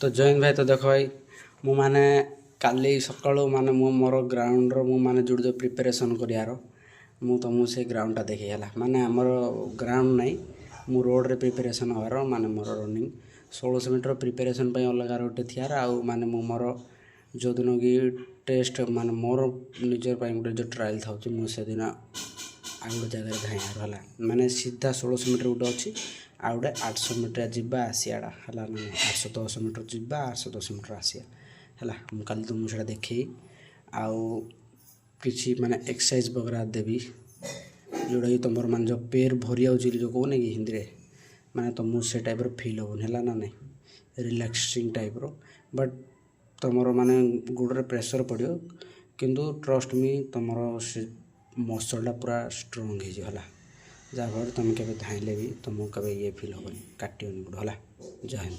तो जयंत भाई तो देख भाई मु माने काली सकाळु माने मु मोर ग्राउंड रो मु माने जुड़ जो प्रिपरेशन करियार मु तुमको से ग्राउंड टा देखी है माने आमर ग्राउंड नहीं मु रोड रे प्रिपरेशन होवार माने मोर रनिंग 1600 मीटर प्रिपरेशन पे अलग गोटे थियार आउ माने मु मोर जो दिन कि टेस्ट माने मोर निजर पे गोटे जो ट्रायल था मुझे दिन आ गोटे जगह धाइबार है माने सीधा 1600 मीटर गोटे अच्छी आ गोटे 800 मीटर जावा आसियाटा है 810 मीटर जावा 810 मीटर आसिया है कल तुमको देखी आउ किसी माने एक्सरसाइज वगैरह देवी जोड़ा कि तुम मान जो पेर भरी आउची जो कहने कि हिंदी में माने तुमको से टाइप फिल हो ना ना रिलैक्सिंग टाइप बट तुम माने गोड़े प्रेशर पड़ो किंतु ट्रस्ट मी तुम से मसलटा पूरा स्ट्रंग है जहाँफल तुम के धाइले भी तुमको कभी ये फिल हेनी काटनी गोड़ है जय हिंद।